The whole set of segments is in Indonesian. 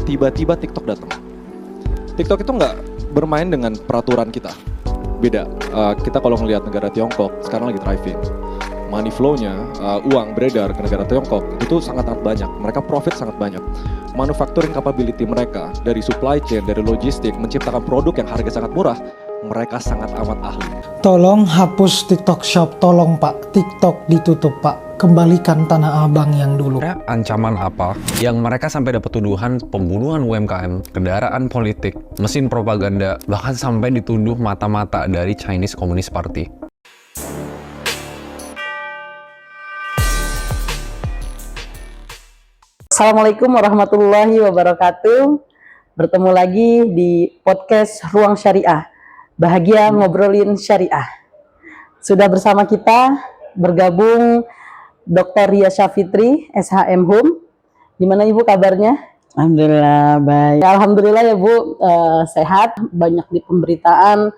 tiba-tiba TikTok datang. TikTok itu nggak bermain dengan peraturan kita. Beda, kita kalau ngelihat negara Tiongkok sekarang lagi thriving. Money flow-nya, uang beredar ke negara Tiongkok itu sangat-sangat banyak. Mereka profit sangat banyak. Manufacturing capability mereka dari supply chain, dari logistik, menciptakan produk yang harga sangat murah, mereka sangat amat ahli. Tolong hapus TikTok Shop, tolong Pak. TikTok ditutup Pak. Kembalikan Tanah Abang yang dulu. Ancaman apa yang mereka sampai dapat tuduhan pembunuhan UMKM, kendaraan politik, mesin propaganda, bahkan sampai dituduh mata-mata dari Chinese Communist Party. Assalamualaikum warahmatullahi wabarakatuh. Bertemu lagi di podcast Ruang Syariah. Bahagia ngobrolin syariah. Sudah bersama kita bergabung Dr. Ria Syafitri, SHM Hum. Gimana Ibu kabarnya? Alhamdulillah baik. Alhamdulillah ya Bu, sehat. Banyak di pemberitaan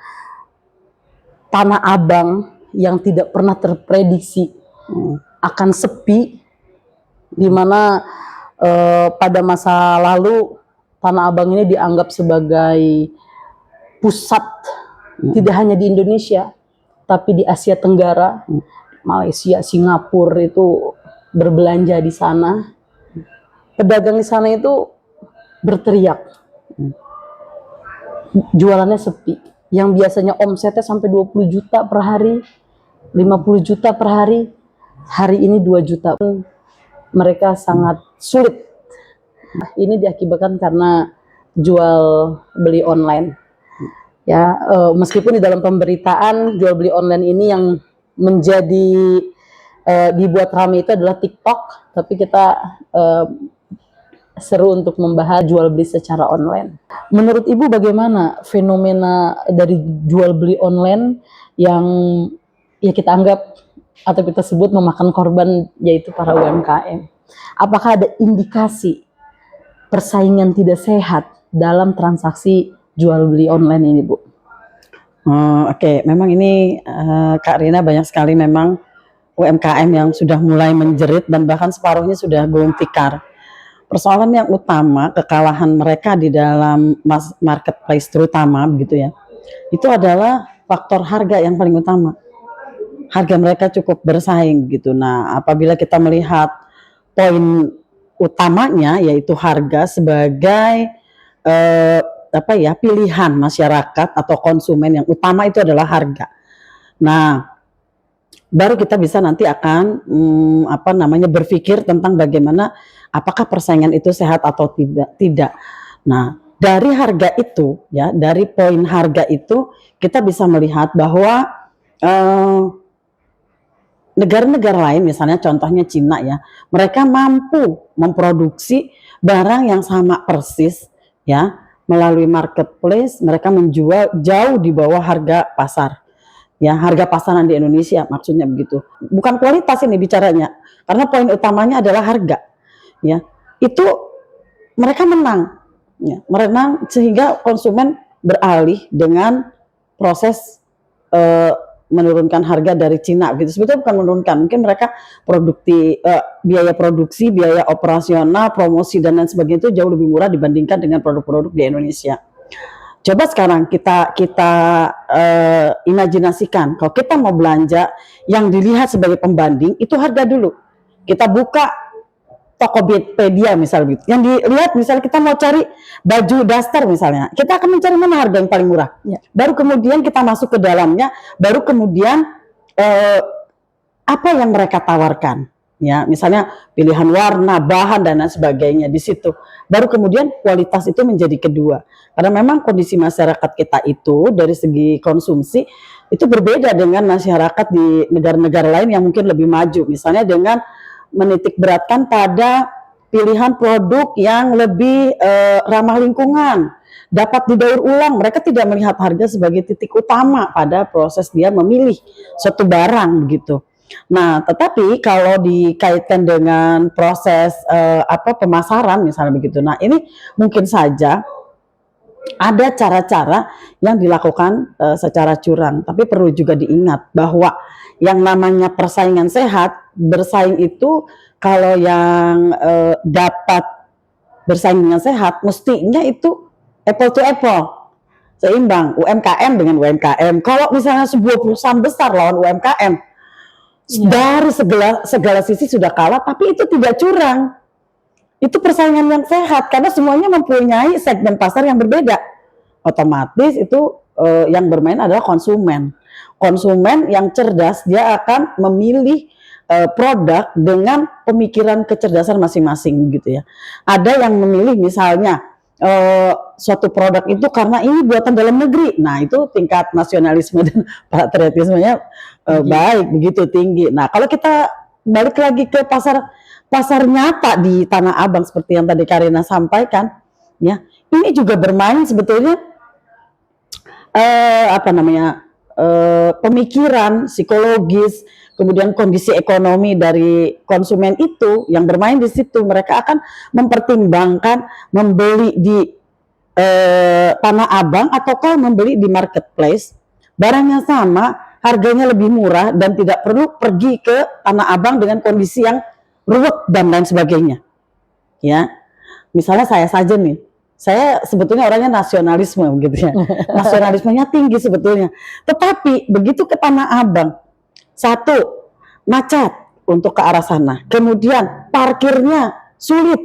Tanah Abang yang tidak pernah terprediksi akan sepi, di mana pada masa lalu Tanah Abang ini dianggap sebagai pusat tidak hanya di Indonesia tapi di Asia Tenggara, Malaysia, Singapura itu berbelanja di sana. Pedagang di sana itu berteriak jualannya sepi, yang biasanya omsetnya sampai 20 juta per hari, 50 juta per hari, hari ini 2 juta. Mereka sangat sulit. Ini diakibatkan karena jual beli online. Ya, meskipun di dalam pemberitaan jual beli online ini yang menjadi dibuat ramai itu adalah TikTok, tapi kita seru untuk membahas jual beli secara online. Menurut Ibu bagaimana fenomena dari jual beli online yang ya kita anggap atau kita sebut memakan korban, yaitu para UMKM. Apakah ada indikasi persaingan tidak sehat dalam transaksi jual beli online ini, Bu? Oke. Memang ini Kak Rina, banyak sekali memang UMKM yang sudah mulai menjerit dan bahkan separuhnya sudah gulung tikar. Persoalan yang utama, kekalahan mereka di dalam marketplace terutama begitu ya, itu adalah faktor harga yang paling utama. Harga mereka cukup bersaing gitu. Nah, apabila kita melihat poin utamanya yaitu harga sebagai pilihan masyarakat atau konsumen, yang utama itu adalah harga. Nah, baru kita bisa nanti akan berpikir tentang bagaimana apakah persaingan itu sehat atau tidak. Nah, dari harga itu ya, dari poin harga itu kita bisa melihat bahwa negara-negara lain, misalnya contohnya Cina ya, mereka mampu memproduksi barang yang sama persis ya, melalui marketplace mereka menjual jauh di bawah harga pasar. Ya, harga pasaran di Indonesia, maksudnya begitu. Bukan kualitas ini bicaranya, karena poin utamanya adalah harga. Ya, itu mereka menang. Ya, menang sehingga konsumen beralih dengan proses menurunkan harga dari Cina gitu. Sebetulnya bukan menurunkan, mungkin mereka biaya produksi, biaya operasional, promosi dan lain sebagainya itu jauh lebih murah dibandingkan dengan produk-produk di Indonesia. Coba sekarang kita imajinasikan kalau kita mau belanja, yang dilihat sebagai pembanding itu harga dulu. Kita buka Tokopedia misalnya gitu. Yang dilihat misalnya kita mau cari baju daster misalnya, kita akan mencari mana harga yang paling murah. Ya. Baru kemudian kita masuk ke dalamnya, baru kemudian apa yang mereka tawarkan. Ya, misalnya pilihan warna, bahan dan lain sebagainya di situ. Baru kemudian kualitas itu menjadi kedua. Karena memang kondisi masyarakat kita itu dari segi konsumsi itu berbeda dengan masyarakat di negara-negara lain yang mungkin lebih maju. Misalnya dengan menitik beratkan pada pilihan produk yang lebih ramah lingkungan, dapat didaur ulang. Mereka tidak melihat harga sebagai titik utama pada proses dia memilih suatu barang begitu. Nah, tetapi kalau dikaitkan dengan proses pemasaran misalnya begitu. Nah, ini mungkin saja ada cara-cara yang dilakukan secara curang, tapi perlu juga diingat bahwa yang namanya persaingan sehat, bersaing itu kalau yang dapat bersaing dengan sehat, mestinya itu apple to apple, seimbang UMKM dengan UMKM. Kalau misalnya sebuah perusahaan besar lawan UMKM, dari segala sisi sudah kalah, tapi itu tidak curang. Itu persaingan yang sehat karena semuanya mempunyai segmen pasar yang berbeda. Otomatis itu yang bermain adalah konsumen. Konsumen yang cerdas, dia akan memilih produk dengan pemikiran kecerdasan masing-masing gitu ya. Ada yang memilih misalnya suatu produk itu karena ini buatan dalam negeri. Nah, itu tingkat nasionalisme dan patriotismenya baik, begitu tinggi. Nah, kalau kita balik lagi ke pasar nyata di Tanah Abang seperti yang tadi Karina sampaikan, ya, ini juga bermain sebetulnya pemikiran psikologis, kemudian kondisi ekonomi dari konsumen itu yang bermain di situ. Mereka akan mempertimbangkan membeli di Tanah Abang ataukah membeli di marketplace, barangnya sama, harganya lebih murah dan tidak perlu pergi ke Tanah Abang dengan kondisi yang ruwet dan lain sebagainya. Ya, misalnya saya saja nih, saya sebetulnya orangnya nasionalisme gitu ya, nasionalismenya tinggi sebetulnya. Tetapi begitu ke Tanah Abang, satu, macet untuk ke arah sana, kemudian parkirnya sulit.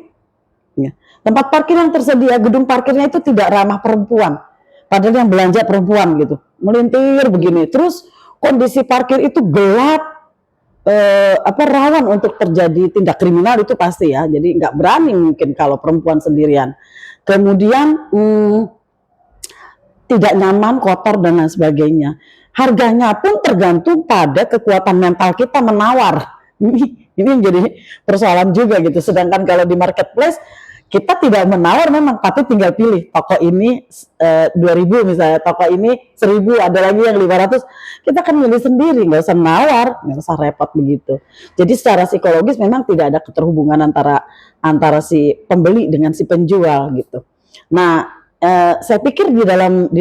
Ya. Tempat parkir yang tersedia, gedung parkirnya itu tidak ramah perempuan, padahal yang belanja perempuan gitu, melintir begini. Terus kondisi parkir itu gelap. Rawan untuk terjadi tindak kriminal itu pasti ya, jadi nggak berani mungkin kalau perempuan sendirian. Kemudian tidak nyaman, kotor dan lain sebagainya. Harganya pun tergantung pada kekuatan mental kita menawar. Ini menjadi persoalan juga gitu. Sedangkan kalau di marketplace kita tidak menawar memang, tapi tinggal pilih toko ini 2.000 misalnya, toko ini 1.000, ada lagi yang 500. Kita kan milih sendiri, nggak usah nawar, nggak usah repot begitu. Jadi secara psikologis memang tidak ada keterhubungan antara si pembeli dengan si penjual gitu. Nah, saya pikir di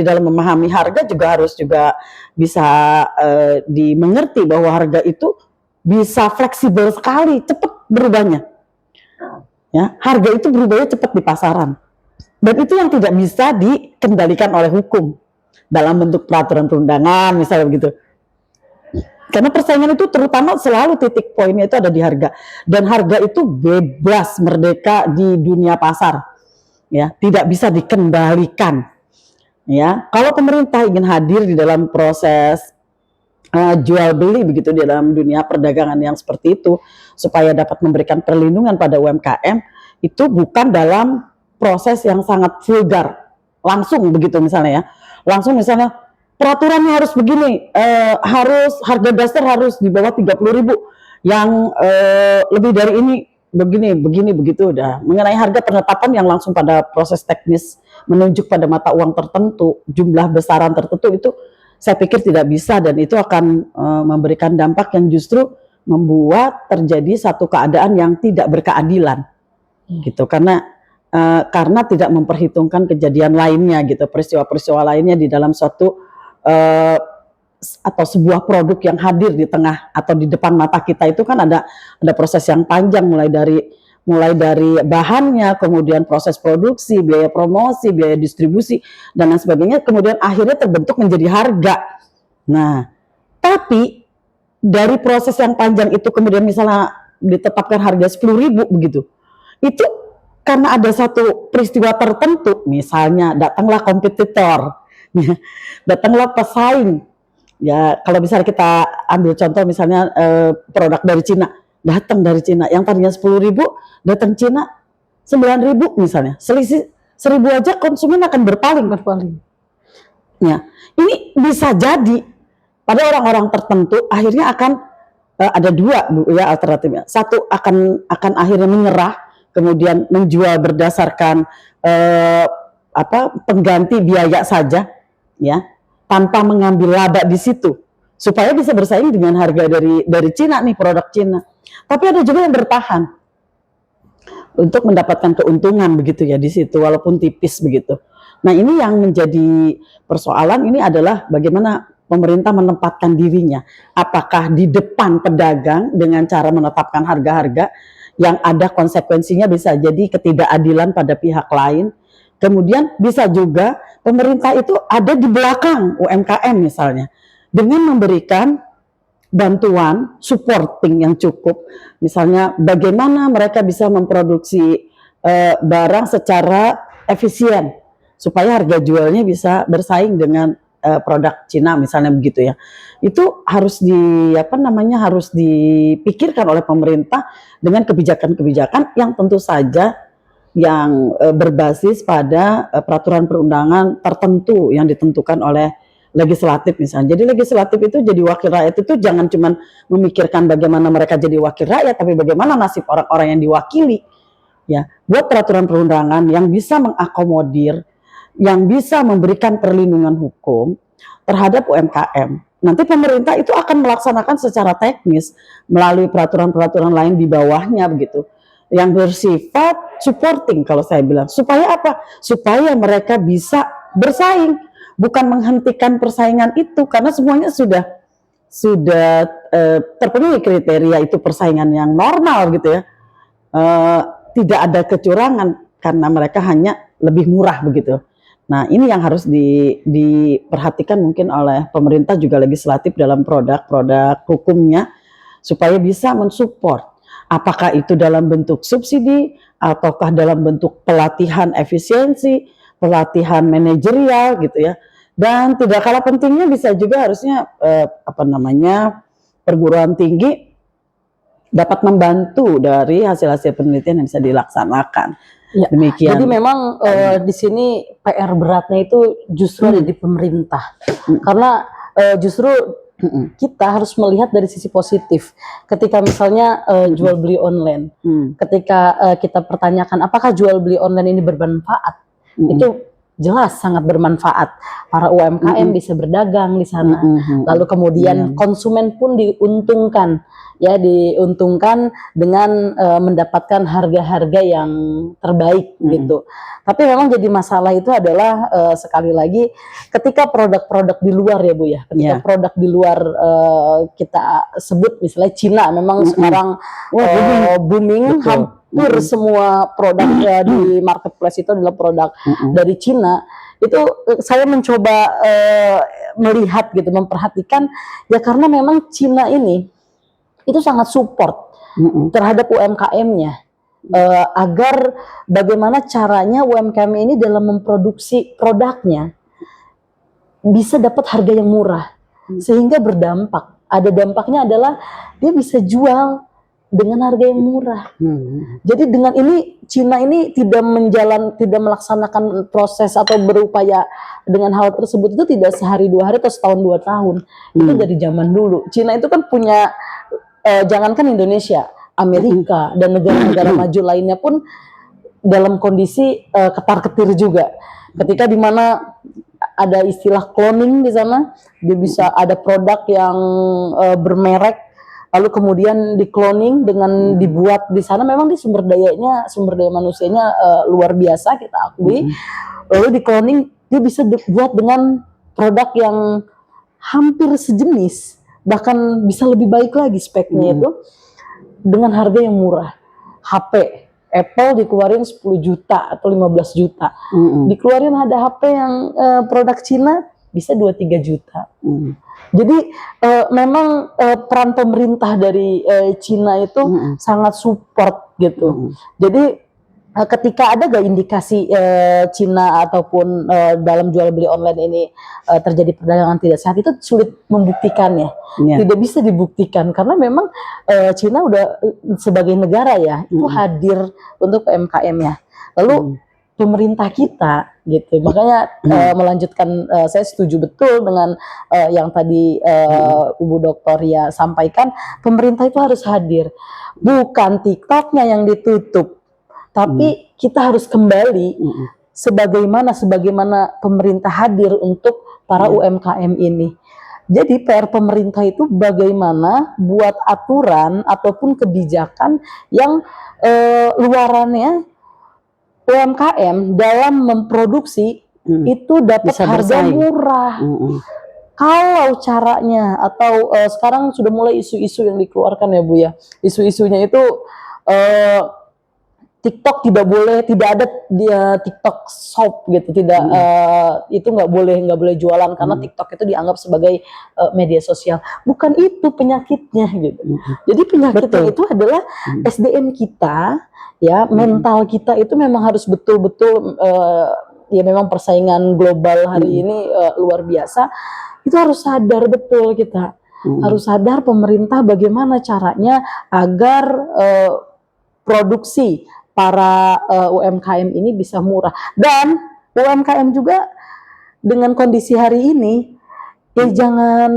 dalam memahami harga harus bisa dimengerti bahwa harga itu bisa fleksibel sekali, cepat berubahnya. Ya, harga itu berubahnya cepat di pasaran, dan itu yang tidak bisa dikendalikan oleh hukum dalam bentuk peraturan perundangan misalnya begitu. Karena persaingan itu terutama selalu titik poinnya itu ada di harga, dan harga itu bebas merdeka di dunia pasar, ya, tidak bisa dikendalikan. Ya, kalau pemerintah ingin hadir di dalam proses jual beli begitu di dalam dunia perdagangan yang seperti itu supaya dapat memberikan perlindungan pada UMKM, itu bukan dalam proses yang sangat vulgar langsung begitu misalnya ya, langsung misalnya peraturannya harus begini, harus harga dasar harus di bawah 30.000, yang lebih dari ini begini begitu. Udah mengenai harga penetapan yang langsung pada proses teknis menunjuk pada mata uang tertentu, jumlah besaran tertentu, itu saya pikir tidak bisa, dan itu akan memberikan dampak yang justru membuat terjadi satu keadaan yang tidak berkeadilan, gitu. Karena tidak memperhitungkan kejadian lainnya, gitu, peristiwa-peristiwa lainnya di dalam suatu atau sebuah produk yang hadir di tengah atau di depan mata kita itu kan ada proses yang panjang, mulai dari bahannya, kemudian proses produksi, biaya promosi, biaya distribusi, dan lain sebagainya, kemudian akhirnya terbentuk menjadi harga. Nah, tapi dari proses yang panjang itu kemudian misalnya ditetapkan harga 10.000 begitu, itu karena ada satu peristiwa tertentu, misalnya datanglah kompetitor, datanglah pesaing. Ya, kalau misalnya kita ambil contoh misalnya produk dari Cina, datang dari Cina, yang tadinya 10.000 datang Cina 9.000 misalnya, selisih 1.000 aja konsumen akan berpaling. Ya, ini bisa jadi pada orang-orang tertentu akhirnya akan ada dua ya alternatifnya. Satu akan akhirnya menyerah, kemudian menjual berdasarkan pengganti biaya saja, ya, tanpa mengambil laba di situ supaya bisa bersaing dengan harga dari Cina nih, produk Cina. Tapi ada juga yang bertahan untuk mendapatkan keuntungan begitu ya di situ walaupun tipis begitu. Nah, ini yang menjadi persoalan ini adalah bagaimana pemerintah menempatkan dirinya. Apakah di depan pedagang dengan cara menetapkan harga-harga yang ada konsekuensinya bisa jadi ketidakadilan pada pihak lain. Kemudian bisa juga pemerintah itu ada di belakang UMKM misalnya dengan memberikan bantuan supporting yang cukup, misalnya bagaimana mereka bisa memproduksi barang secara efisien supaya harga jualnya bisa bersaing dengan produk Cina misalnya begitu ya. Itu harus harus dipikirkan oleh pemerintah dengan kebijakan-kebijakan yang tentu saja yang berbasis pada peraturan perundangan tertentu yang ditentukan oleh legislatif misalnya. Jadi legislatif itu jadi wakil rakyat itu jangan cuma memikirkan bagaimana mereka jadi wakil rakyat, tapi bagaimana nasib orang-orang yang diwakili. Ya, buat peraturan perundangan yang bisa mengakomodir, yang bisa memberikan perlindungan hukum terhadap UMKM. Nanti pemerintah itu akan melaksanakan secara teknis melalui peraturan-peraturan lain di bawahnya begitu, yang bersifat supporting kalau saya bilang. Supaya apa? Supaya mereka bisa bersaing, bukan menghentikan persaingan itu, karena semuanya sudah terpenuhi kriteria itu persaingan yang normal gitu ya. Tidak ada kecurangan karena mereka hanya lebih murah begitu. Nah, ini yang harus diperhatikan mungkin oleh pemerintah juga legislatif dalam produk-produk hukumnya supaya bisa mensupport. Apakah itu dalam bentuk subsidi ataukah dalam bentuk pelatihan efisiensi, pelatihan manajerial gitu ya. Dan tidak kalah pentingnya bisa juga harusnya perguruan tinggi dapat membantu dari hasil-hasil penelitian yang bisa dilaksanakan. Ya, demikian. jadi memang di sini PR beratnya itu justru ada di pemerintah, karena justru kita harus melihat dari sisi positif. Ketika misalnya jual beli online, ketika kita pertanyakan apakah jual beli online ini bermanfaat, itu jelas sangat bermanfaat. Para UMKM bisa berdagang di sana, lalu kemudian konsumen pun diuntungkan. Ya, diuntungkan dengan mendapatkan harga-harga yang terbaik gitu. Tapi memang jadi masalah itu adalah sekali lagi ketika produk-produk di luar ya Bu ya, ketika produk di luar kita sebut misalnya Cina memang sekarang booming. Hampir semua produk di marketplace itu adalah produk dari Cina. Itu saya mencoba melihat gitu, memperhatikan ya, karena memang Cina ini itu sangat support terhadap UMKM-nya, agar bagaimana caranya UMKM ini dalam memproduksi produknya bisa dapat harga yang murah, sehingga berdampak. Ada dampaknya adalah dia bisa jual dengan harga yang murah. Jadi dengan ini Cina ini tidak melaksanakan proses atau berupaya dengan hal tersebut itu tidak sehari 2 hari atau setahun 2 tahun. Itu dari zaman dulu. Cina itu kan punya jangankan Indonesia, Amerika dan negara-negara maju lainnya pun dalam kondisi ketar-ketir juga. Ketika di mana ada istilah cloning di sana, dia bisa ada produk yang bermerek, lalu kemudian di cloning dengan dibuat di sana, memang di sumber daya manusianya luar biasa kita akui. Lalu di cloning dia bisa dibuat dengan produk yang hampir sejenis, bahkan bisa lebih baik lagi speknya itu dengan harga yang murah. HP Apple dikeluarin 10 juta atau 15 juta. Dikeluarin ada HP yang produk Cina bisa 2-3 juta. Jadi memang peran pemerintah dari Cina itu sangat support gitu. Jadi ketika ada gak indikasi Cina ataupun dalam jual beli online ini terjadi perdagangan tidak sehat, itu sulit membuktikannya. Tidak bisa dibuktikan karena memang Cina udah sebagai negara ya itu hadir untuk UMKM-nya. Lalu pemerintah kita gitu, makanya melanjutkan, saya setuju betul dengan yang tadi Ibu Dr. Ria sampaikan, pemerintah itu harus hadir, bukan TikToknya yang ditutup, tapi kita harus kembali sebagaimana pemerintah hadir untuk para UMKM ini. Jadi PR pemerintah itu bagaimana buat aturan ataupun kebijakan yang luarannya UMKM dalam memproduksi itu dapat harga murah. Kalau caranya atau sekarang sudah mulai isu-isu yang dikeluarkan ya Bu ya, isu-isunya itu eh, TikTok tidak boleh, tidak ada dia TikTok shop gitu, tidak itu nggak boleh jualan karena TikTok itu dianggap sebagai media sosial. Bukan itu penyakitnya gitu. Jadi penyakitnya itu adalah SDM kita, ya mental kita itu memang harus betul-betul ya memang persaingan global hari ini luar biasa. Itu harus sadar betul kita, harus sadar pemerintah bagaimana caranya agar produksi para UMKM ini bisa murah, dan UMKM juga dengan kondisi hari ini ya jangan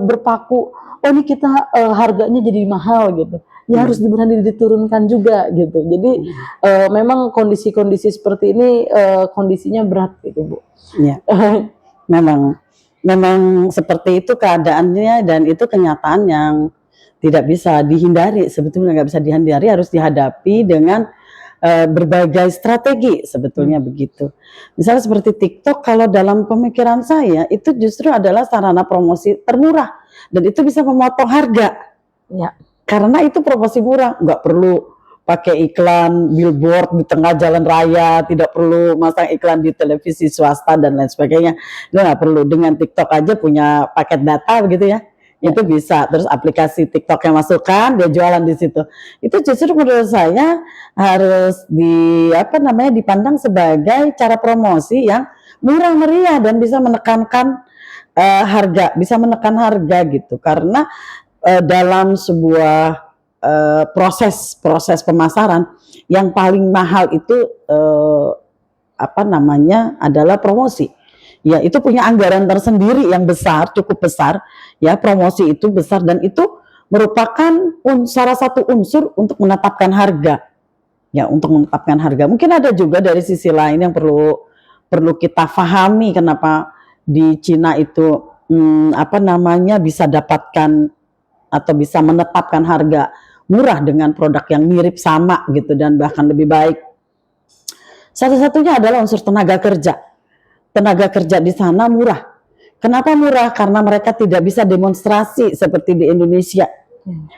berpaku oh ini kita harganya jadi mahal gitu ya, harus berani diturunkan juga gitu. Jadi memang kondisi-kondisi seperti ini kondisinya berat gitu Bu. Ya. memang seperti itu keadaannya, dan itu kenyataan yang tidak bisa dihindari, sebetulnya nggak bisa dihindari, harus dihadapi dengan berbagai strategi sebetulnya begitu. Misalnya seperti TikTok, kalau dalam pemikiran saya itu justru adalah sarana promosi termurah, dan itu bisa memotong harga. Ya. Karena itu promosi murah, nggak perlu pakai iklan billboard di tengah jalan raya, tidak perlu masang iklan di televisi swasta dan lain sebagainya. Itu nggak perlu. Dengan TikTok aja punya paket data begitu ya. Itu bisa, terus aplikasi TikTok yang masukkan, dia jualan di situ. Itu justru menurut saya harus dipandang sebagai cara promosi yang murah meriah dan bisa menekankan harga, bisa menekan harga gitu. Karena dalam sebuah proses pemasaran yang paling mahal itu adalah promosi. Ya, itu punya anggaran tersendiri yang besar, cukup besar. Ya, promosi itu besar, dan itu merupakan salah satu unsur untuk menetapkan harga. Ya, untuk menetapkan harga. Mungkin ada juga dari sisi lain yang perlu kita pahami kenapa di Cina itu bisa dapatkan atau bisa menetapkan harga murah dengan produk yang mirip sama gitu dan bahkan lebih baik. Satu-satunya adalah unsur tenaga kerja. Tenaga kerja di sana murah. Kenapa murah? Karena mereka tidak bisa demonstrasi seperti di Indonesia.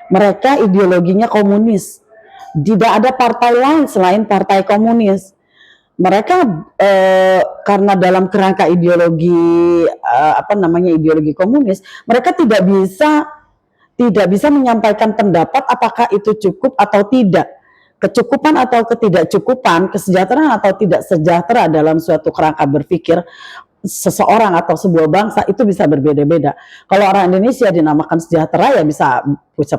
Mereka ideologinya komunis. Tidak ada partai lain selain partai komunis. Mereka karena dalam kerangka ideologi ideologi komunis, mereka tidak bisa menyampaikan pendapat apakah itu cukup atau tidak. Kecukupan atau ketidakcukupan, kesejahteraan atau tidak sejahtera dalam suatu kerangka berpikir seseorang atau sebuah bangsa itu bisa berbeda-beda. Kalau orang Indonesia dinamakan sejahtera ya bisa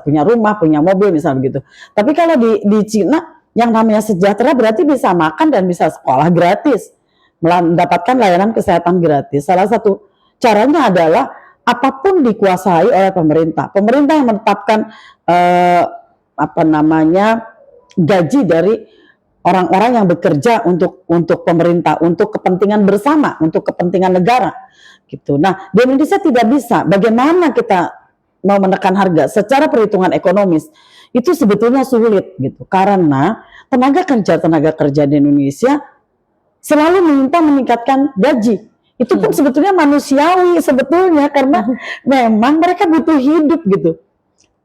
punya rumah, punya mobil misalnya begitu. Tapi kalau di Cina yang namanya sejahtera berarti bisa makan dan bisa sekolah gratis, mendapatkan layanan kesehatan gratis. Salah satu caranya adalah apapun dikuasai oleh pemerintah. Pemerintah yang menetapkan gaji dari orang-orang yang bekerja untuk pemerintah, untuk kepentingan bersama, untuk kepentingan negara, gitu. Nah, di Indonesia tidak bisa. Bagaimana kita mau menekan harga secara perhitungan ekonomis? Itu sebetulnya sulit, gitu. Karena tenaga kerja di Indonesia selalu minta meningkatkan gaji. Itu pun sebetulnya manusiawi sebetulnya, karena memang mereka butuh hidup, gitu.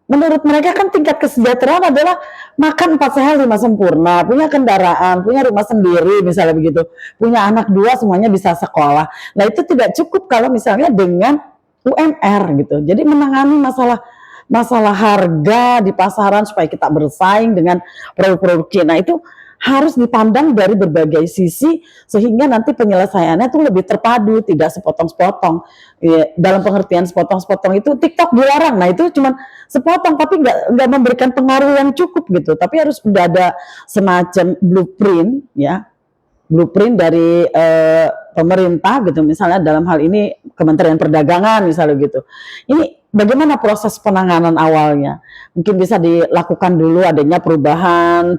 Menurut mereka kan tingkat kesejahteraan adalah makan 4 sehat 5 sempurna, punya kendaraan, punya rumah sendiri misalnya begitu, punya anak 2 semuanya bisa sekolah. Nah itu tidak cukup kalau misalnya dengan UMR gitu. Jadi menangani masalah harga di pasaran supaya kita bersaing dengan produk-produk Cina itu harus dipandang dari berbagai sisi sehingga nanti penyelesaiannya itu lebih terpadu, tidak sepotong-sepotong. Ya, dalam pengertian sepotong-sepotong itu TikTok dilarang, nah itu cuma sepotong tapi nggak memberikan pengaruh yang cukup gitu. Tapi harus udah ada semacam blueprint dari pemerintah gitu, misalnya dalam hal ini Kementerian Perdagangan misalnya gitu. Ini bagaimana proses penanganan awalnya? Mungkin bisa dilakukan dulu adanya perubahan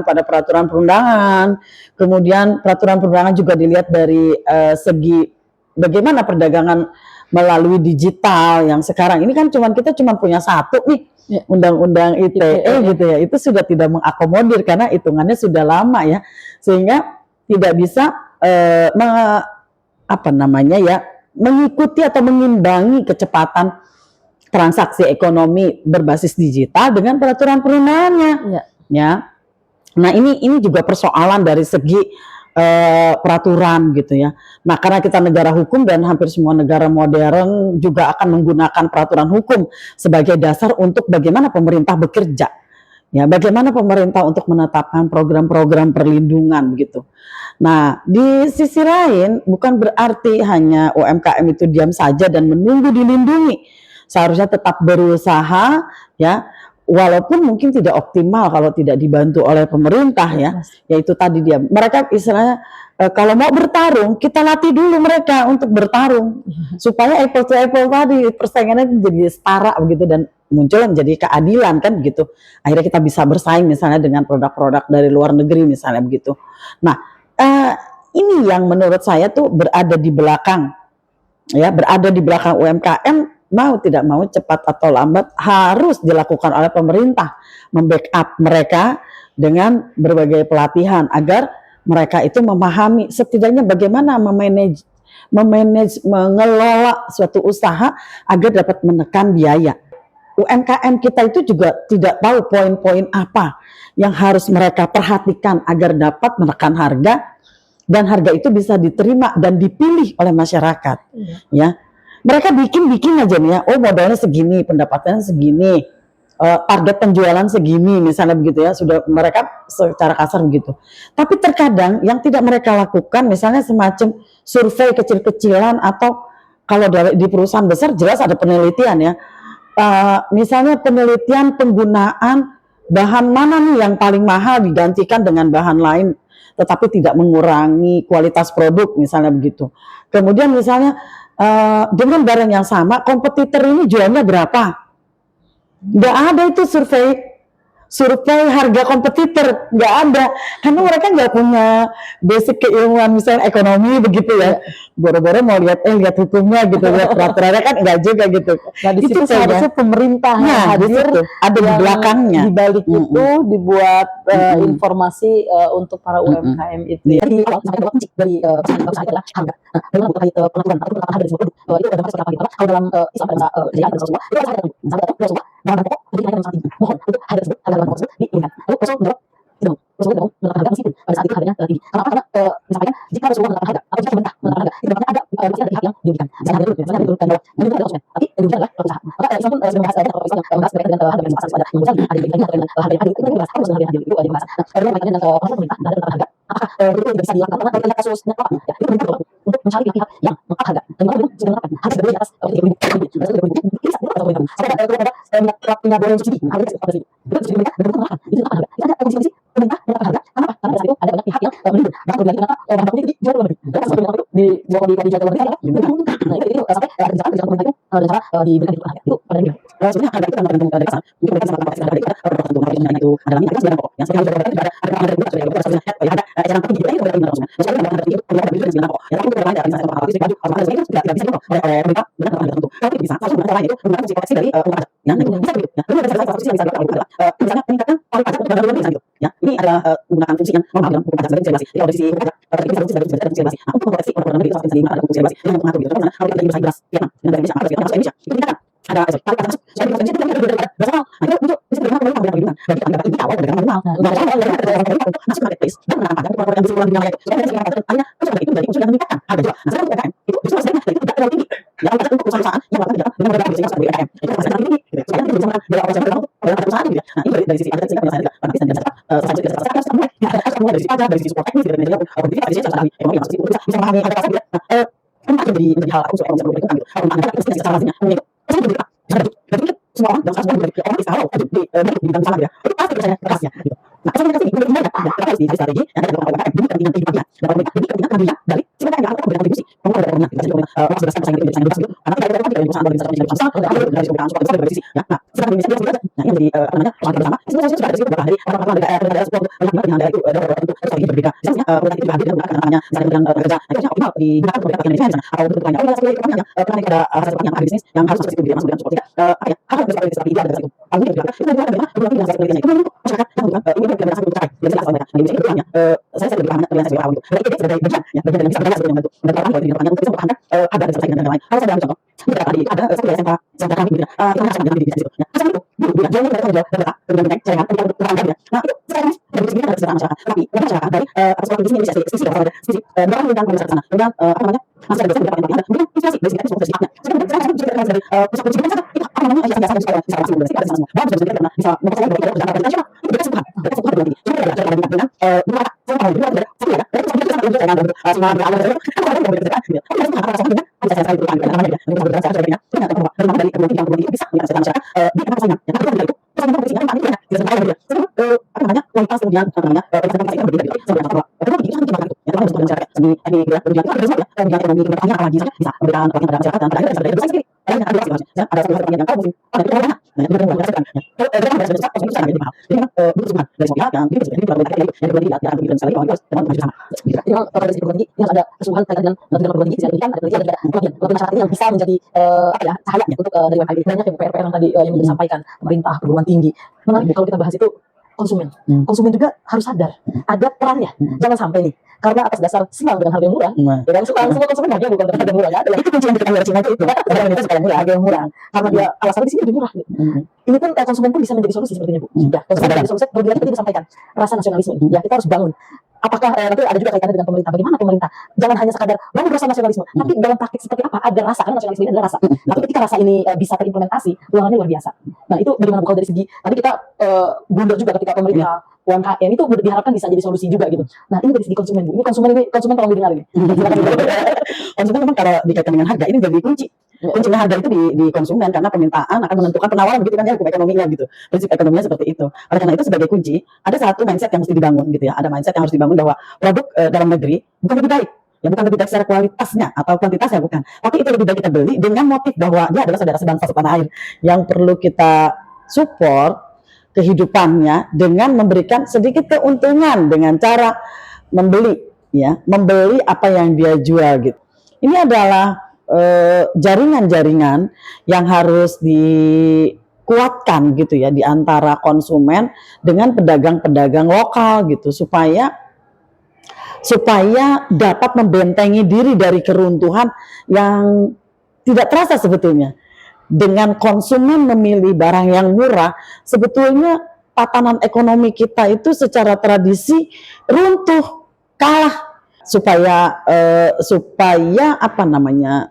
pada peraturan perundangan. Kemudian peraturan perundangan juga dilihat dari segi bagaimana perdagangan melalui digital yang sekarang ini kan kita cuma punya satu nih, undang-undang ITE gitu ya. Itu sudah tidak mengakomodir karena hitungannya sudah lama ya, sehingga tidak bisa mengikuti atau mengimbangi kecepatan transaksi ekonomi berbasis digital dengan peraturan perundangannya. Iya. Ya. Nah, ini juga persoalan dari segi peraturan gitu ya. Nah, karena kita negara hukum dan hampir semua negara modern juga akan menggunakan peraturan hukum sebagai dasar untuk bagaimana pemerintah bekerja. Ya, bagaimana pemerintah untuk menetapkan program-program perlindungan begitu. Nah, di sisi lain bukan berarti hanya UMKM itu diam saja dan menunggu dilindungi. Seharusnya tetap berusaha ya, walaupun mungkin tidak optimal kalau tidak dibantu oleh pemerintah ya. Yaitu tadi dia mereka istilahnya kalau mau bertarung kita latih dulu mereka untuk bertarung supaya apple to apple tadi persaingannya jadi setara begitu dan muncul menjadi keadilan kan begitu. Akhirnya kita bisa bersaing misalnya dengan produk-produk dari luar negeri misalnya begitu. Nah, ini yang menurut saya tuh berada di belakang ya, berada di belakang UMKM. Mau tidak mau cepat atau lambat harus dilakukan oleh pemerintah, membackup mereka dengan berbagai pelatihan agar mereka itu memahami setidaknya bagaimana memanage mengelola suatu usaha agar dapat menekan biaya. UMKM kita itu juga tidak tahu poin-poin apa yang harus mereka perhatikan agar dapat menekan harga dan harga itu bisa diterima dan dipilih oleh masyarakat. Ya. Mereka bikin aja nih ya, oh modalnya segini, pendapatannya segini, target penjualan segini misalnya begitu ya, sudah mereka secara kasar begitu. Tapi terkadang yang tidak mereka lakukan misalnya semacam survei kecil-kecilan atau kalau di perusahaan besar jelas ada penelitian ya, misalnya penelitian penggunaan bahan mana nih yang paling mahal digantikan dengan bahan lain tetapi tidak mengurangi kualitas produk misalnya begitu. Kemudian misalnya dengan barang yang sama, kompetitor ini jualnya berapa? Nggak ada itu survei harga kompetitor, nggak ada. Karena mereka nggak punya basic keilmuan misalnya ekonomi begitu ya. Boro-boro mau lihat hukumnya gitu, lihat peraturannya kan nggak juga gitu. Nah, di situ seharusnya pemerintah hadir ada di belakangnya. Di balik itu dibuat informasi untuk para UMKM itu. Jadi kalau misalnya dari usaha adalah harga. Bagaimana terkait pengaturan harga dari sebuah produk itu adalah seperti apa? Kalau dalam Islam ada jadi ada semua. Itu ada misalnya ada semua bahan pokok jadi naik sangat tinggi. Mohon untuk harga tersebut harga bahan pokok tersebut diturunkan. Lalu Rasul menjawab tidak, Rasul tidak menetapkan harga meskipun pada saat itu harganya tinggi. Kenapa? Karena misalnya jika Rasulullah menetapkan harga atau jika pemerintah menetapkan harga, itu berarti ada pasti ada pihak yang dirugikan. Misalnya harga dulu, misalnya diturunkan bawah, dan itu adalah konsumen. Tapi yang dirugikan adalah pelaku usaha. Maka Islam pun sudah membahas kalau Islam membahas berkaitan dengan harga yang pasar ada yang besar, ada yang dengan harga yang adil itu dibahas harus dengan harga yang adil itu ada dibahas. Nah, kalau berkaitan dengan pemerintah terhadap harga, apakah itu tidak bisa dilakukan karena terkait kasusnya apa? Ya, itu pemerintah berlaku untuk mencari pihak yang mengangkat harga dan kalau belum sudah menetapkan harga sebenarnya di atas 30.000 bisa sampai ada punya boleh subsidi harga itu subsidi mereka benar-benar itu harga itu ada kondisi pemerintah menetapkan harga kenapa? Karena pada saat itu ada banyak pihak yang melindungi bahkan berlari kenapa bahan baku itu dijual ke luar negeri dan sampai bahan baku dijual ke luar negeri nah itu sampai ada kebijakan pemerintah itu dengan cara diberikan itu harga itu pada negara sebenarnya harga itu tergantung dari kesana mungkin mereka sama harga itu tergantung dari itu ada namanya itu pokok yang sekarang juga ada harga itu ada eceran tertinggi itu berarti benar maksudnya sekarang ada harga itu ada itu sembilan pokok yang itu ada misalnya kalau itu baju harga itu tidak bisa oleh pemerintah benar harga tertentu tapi bisa salah satu lain itu menggunakan fungsi koreksi dari penggunaan ya bisa begitu ya lalu ada salah satu fungsi yang bisa dilakukan adalah misalnya meningkatkan tarif pajak untuk barang gitu ya ini adalah menggunakan fungsi yang normal dalam hukum pajak sebagai fungsi jadi kalau dari sisi hukum pajak ini bisa fungsi sebagai fungsi bebas untuk mengkoreksi orang-orang negeri seperti ada fungsi bebas yang mengatur gitu terus kalau kita ingin beras Vietnam dan dari Indonesia masuk Indonesia itu dikatakan ada tarif pajak masuk saya bisa itu beras mahal nah itu muncul bisa bagaimana pemerintah perlindungan berarti kita anggap ini awal dari normal nah saya dari pemerintah untuk masuk marketplace dan menahan pajak untuk orang yang bisa keluar dunia itu supaya mereka bisa akhirnya terus itu dari unsur yang meningkatkan harga jual nah sekarang UMKM itu justru sebenarnya itu tidak terlalu tinggi ya kalau untuk perusahaan yang melakukan kegiatan dengan harga biasanya sebagai UMKM itu masih tinggi supaya nanti bisa makan dari operasional terlalu oleh perusahaan gitu ya nah ini dari sisi ada sehingga penyelesaian juga praktis dan jasa selanjutnya jasa harus mulai harus mulai dari sisi pajak dari sisi support teknis dari manajemen kompetisi dari sisi jasa ahli ekonomi yang seperti itu bisa memahami harga pasar gitu nah kenapa menjadi hal unsur ekonomi seperti itu kan gitu kalau mengenai itu secara lazimnya itu pasti jadi berarti semua orang dalam satu dari ekonomi kalau di bidang usaha ya itu pasti percaya kerasnya gitu nah asal kita sih benar ya harus di strategi yang ada dalam UMKM demi kepentingan kehidupannya dan kepentingan kehidupan dari siapa yang akan memberikan kontribusi pengelola dari ekonominya jadi orang sudah pesaing itu bebas gitu karena kita ada perusahaan dari perusahaan dari perusahaan super dari sisi ya nah siapa yang bisa nah ini jadi apa namanya soal bersama itu saya sudah ada beberapa hari orang-orang dari support dengan dari itu strategi berbeda misalnya perusahaan itu hadir dengan namanya misalnya dengan kerja itu yang optimal digunakan untuk pakai Indonesia misalnya atau untuk lainnya oh seperti itu yang pernah ada hasil yang ahli bisnis yang harus masuk itu masuk dengan support tidak apa ya hal seperti itu ada itu kalau ini juga itu bagaimana berarti yang seperti itu masyarakat yang bukan ini bukan berasal dari capai yang jelas soalnya nah ini itu hanya saya lebih paham terlihat saya awal itu berarti itu sebagai bagian ya bagian yang bisa bergerak sebagai membantu orang yang itu untuk bisa mempertahankan ada selesai dengan yang lain kalau saya ambil contoh Tadi ada satu SMK kami gitu ya. Kita harus dengan di situ. Ya, seperti itu. Dulu ya, jangan kita jauh bergerak dengan jaringan tadi kurang ya. Nah, itu sekarang dari sini ada masyarakat. Tapi dari masyarakat dari sekolah di sini bisa sisi ada sisi berapa tentang pemerintah sana. Kemudian apa namanya? Masih ada beberapa yang ada. Kemudian inspirasi dari sini itu semua sifatnya. Sekarang saya bisa dari pusat-pusat itu apa namanya? Yang biasa bisa masuk ada semua. Baru bisa karena bisa mempercayai bahwa kita berjalan pada nasional. Itu dekat Tuhan. Dekat Tuhan berarti. Cuma ada dengan berapa saya tahu juga ada satu ya. Dari semua kita bisa dengan semua ada ada yang berbeda. Tapi itu apa rasanya? Bisa saya itu kan namanya ya. Ini berbeda saya dengan ternyata bahwa dari kemudian yang bisa menyelesaikan masyarakat di apa saja. Ya, tapi itu pesan dari sini kan ini tidak sampai dia. Apa namanya? Kualitas kemudian apa namanya? Pesan itu berbeda. Sebenarnya apa? Tapi itu kan cuma itu. Ya, kalau masyarakat sendiri ini ya kemudian itu ada semua ya. Kemudian ekonomi bertanya apalagi bisa memberikan pelatihan pada masyarakat dan terakhir dari itu sendiri. Ada satu hal yang kalau ada itu mana? Nah, itu kan merasakan. Kalau ada yang sudah sangat sangat mahal. Jadi butuh semua dari semua pihak yang ini sebenarnya perlu dari tidak dan sekali kalau teman-teman sama. Jadi kalau dari segi ekonomi yang ada kesulitan terkait dengan perguruan tinggi yang ada ada kemudian masyarakat ini yang bisa menjadi apa ya cahaya untuk dari UMKM banyak yang PR yang tadi yang disampaikan pemerintah perguruan tinggi. Menarik kalau kita bahas itu konsumen. Konsumen juga harus sadar ada perannya. Jangan sampai nih karena atas dasar senang dengan harga yang murah. Ya kan semua konsumen bahagia bukan dengan harga yang murah ya. Itu kunci yang kita dari Cina itu. Orang kita suka murah, harga yang murah. Karena dia alasannya di sini lebih murah. Ini pun konsumen pun bisa menjadi solusi sepertinya Bu. Ya, konsumen menjadi solusi. Kemudian tadi disampaikan rasa nasionalisme. Ya kita harus bangun. Apakah nanti ada juga kaitannya dengan pemerintah? Bagaimana pemerintah? Jangan hanya sekadar bangun rasa nasionalisme, tapi dalam praktik seperti apa? Ada rasa, karena nasionalisme ini adalah rasa. Tapi ketika rasa ini bisa terimplementasi, ruangannya luar biasa. Nah itu bagaimana Bu kalau dari segi tadi kita blunder juga ketika pemerintah UMKM itu diharapkan bisa jadi solusi juga gitu. Nah ini dari segi konsumen Bu. Ini konsumen tolong didengar ini. Konsumen memang kalau dikaitkan dengan harga ini jadi kunci. Kuncinya harga itu di konsumen karena permintaan akan menentukan penawaran begitu kan ya hukum ekonominya gitu. Prinsip ekonominya seperti itu. Oleh karena itu sebagai kunci ada satu mindset yang mesti dibangun gitu ya. Ada mindset yang harus dibangun bahwa produk dalam negeri bukan lebih baik. Ya bukan lebih baik secara kualitasnya atau kuantitasnya bukan. Tapi itu lebih baik kita beli dengan motif bahwa dia adalah saudara sebangsa setanah air yang perlu kita support kehidupannya dengan memberikan sedikit keuntungan dengan cara membeli ya, membeli apa yang dia jual gitu. Ini adalah jaringan-jaringan yang harus dikuatkan gitu ya di antara konsumen dengan pedagang-pedagang lokal gitu supaya dapat membentengi diri dari keruntuhan yang tidak terasa sebetulnya. Dengan konsumen memilih barang yang murah, sebetulnya tatanan ekonomi kita itu secara tradisi runtuh, kalah supaya apa namanya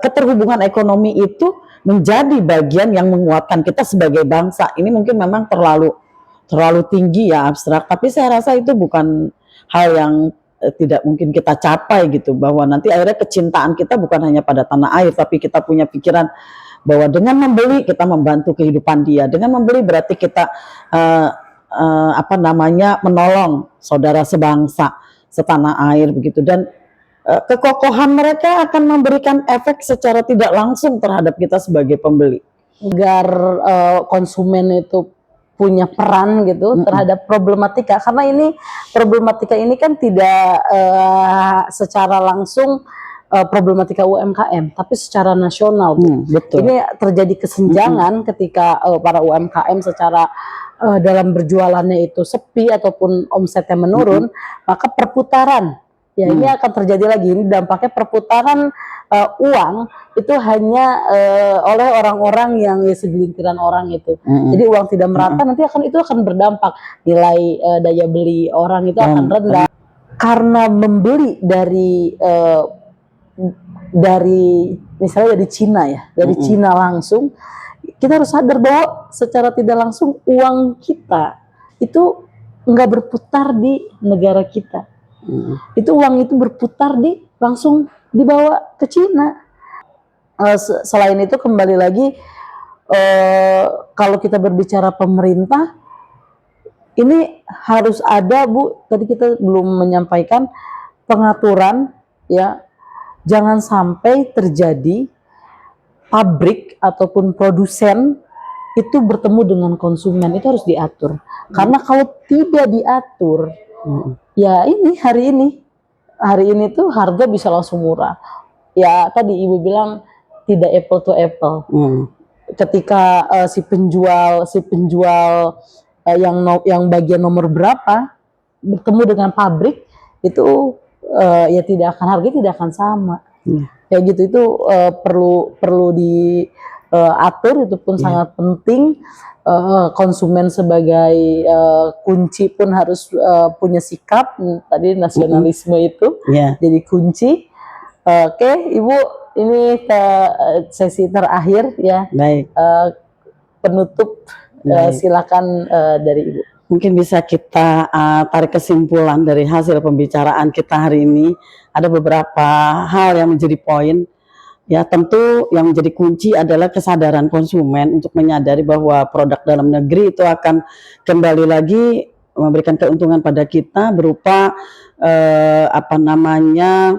keterhubungan ekonomi itu menjadi bagian yang menguatkan kita sebagai bangsa. Ini mungkin memang terlalu tinggi ya abstrak, tapi saya rasa itu bukan hal yang tidak mungkin kita capai gitu, bahwa nanti akhirnya kecintaan kita bukan hanya pada tanah air, tapi kita punya pikiran bahwa dengan membeli kita membantu kehidupan dia, dengan membeli berarti kita menolong saudara sebangsa setanah air begitu, dan kekokohan mereka akan memberikan efek secara tidak langsung terhadap kita sebagai pembeli. Agar konsumen itu punya peran gitu terhadap problematika, karena ini problematika ini kan tidak secara langsung problematika UMKM, tapi secara nasional. Betul. Ini terjadi kesenjangan ketika para UMKM secara dalam berjualannya itu sepi ataupun omsetnya menurun, maka perputaran ya ini akan terjadi lagi. Ini dampaknya perputaran uang itu hanya oleh orang-orang yang segelintiran orang itu. Jadi uang tidak merata, nanti itu akan berdampak nilai daya beli orang itu akan rendah. Karena membeli dari misalnya dari Cina ya, dari Cina langsung, kita harus sadar bahwa secara tidak langsung uang kita itu nggak berputar di negara kita. Itu uang itu berputar langsung dibawa ke Cina. Selain itu kembali lagi kalau kita berbicara pemerintah, ini harus ada Bu, tadi kita belum menyampaikan pengaturan ya, jangan sampai terjadi pabrik ataupun produsen itu bertemu dengan konsumen, itu harus diatur. Karena kalau tidak diatur, ya ini hari ini tuh harga bisa langsung murah. Ya tadi Ibu bilang tidak apple to apple. Ketika si penjual yang bagian nomor berapa bertemu dengan pabrik itu ya harga tidak akan sama. kayak gitu itu perlu diatur, itu pun sangat penting. Konsumen sebagai kunci pun harus punya sikap. Tadi nasionalisme itu jadi kunci. Oke, Ibu, ini sesi terakhir ya. Baik. Penutup, silakan dari Ibu. Mungkin bisa kita tarik kesimpulan dari hasil pembicaraan kita hari ini. Ada beberapa hal yang menjadi poin. Ya, tentu yang menjadi kunci adalah kesadaran konsumen untuk menyadari bahwa produk dalam negeri itu akan kembali lagi memberikan keuntungan pada kita berupa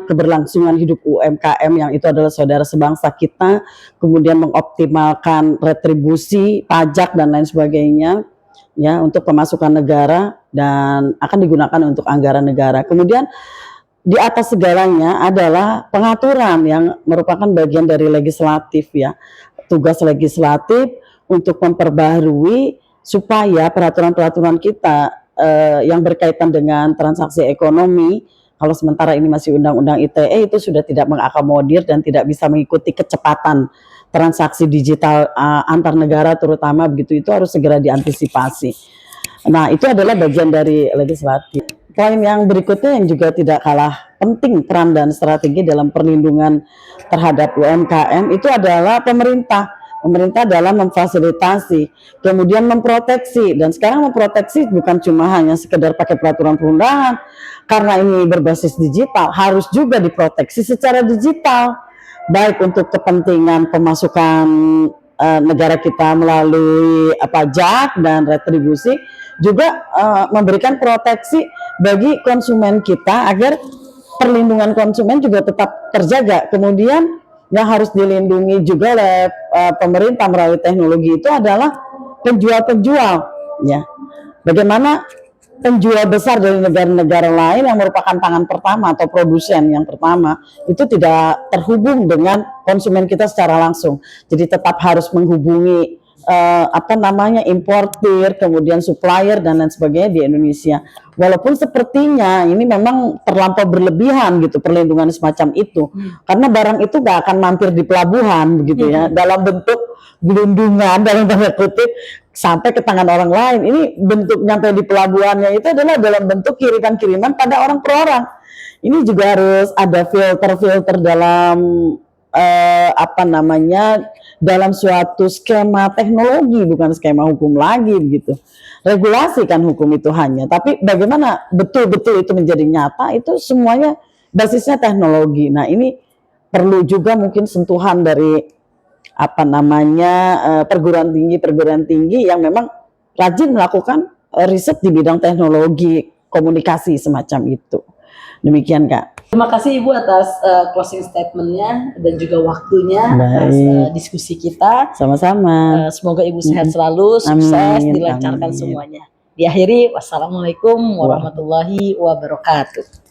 keberlangsungan hidup UMKM yang itu adalah saudara sebangsa kita, kemudian mengoptimalkan retribusi, pajak dan lain sebagainya ya untuk pemasukan negara dan akan digunakan untuk anggaran negara. Kemudian di atas segalanya adalah pengaturan yang merupakan bagian dari legislatif ya. Tugas legislatif untuk memperbaharui supaya peraturan-peraturan kita yang berkaitan dengan transaksi ekonomi, kalau sementara ini masih undang-undang ITE itu sudah tidak mengakomodir dan tidak bisa mengikuti kecepatan transaksi digital antar negara terutama begitu, itu harus segera diantisipasi. Nah, itu adalah bagian dari legislatif. Poin yang berikutnya yang juga tidak kalah penting peran dan strategi dalam perlindungan terhadap UMKM itu adalah pemerintah. Pemerintah dalam memfasilitasi, kemudian memproteksi, dan sekarang memproteksi bukan cuma hanya sekedar pakai peraturan perundangan, karena ini berbasis digital, harus juga diproteksi secara digital, baik untuk kepentingan pemasukan negara kita melalui pajak dan retribusi, juga memberikan proteksi bagi konsumen kita agar perlindungan konsumen juga tetap terjaga. Kemudian yang harus dilindungi juga oleh pemerintah melalui teknologi itu adalah penjual-penjual ya. Bagaimana penjual besar dari negara-negara lain yang merupakan tangan pertama atau produsen yang pertama itu tidak terhubung dengan konsumen kita secara langsung. Jadi tetap harus menghubungi importir, kemudian supplier dan lain sebagainya di Indonesia. Walaupun sepertinya ini memang terlampau berlebihan gitu perlindungan semacam itu, karena barang itu gak akan mampir di pelabuhan begitu ya, dalam bentuk gelundungan dalam tanda kutip sampai ke tangan orang lain. Ini bentuk nyampe di pelabuhannya itu adalah dalam bentuk kiriman-kiriman pada orang per orang. Ini juga harus ada filter-filter dalam dalam suatu skema teknologi, bukan skema hukum lagi begitu. Regulasi kan hukum itu hanya, tapi bagaimana betul-betul itu menjadi nyata, itu semuanya basisnya teknologi. Nah, ini perlu juga mungkin sentuhan dari perguruan tinggi yang memang rajin melakukan riset di bidang teknologi komunikasi semacam itu. Demikian, Kak. Terima kasih Ibu atas closing statement-nya dan juga waktunya atas diskusi kita. Sama-sama. Semoga Ibu sehat selalu, sukses, Amin, dilancarkan amin. semuanya. Diakhiri, wassalamualaikum warahmatullahi wabarakatuh.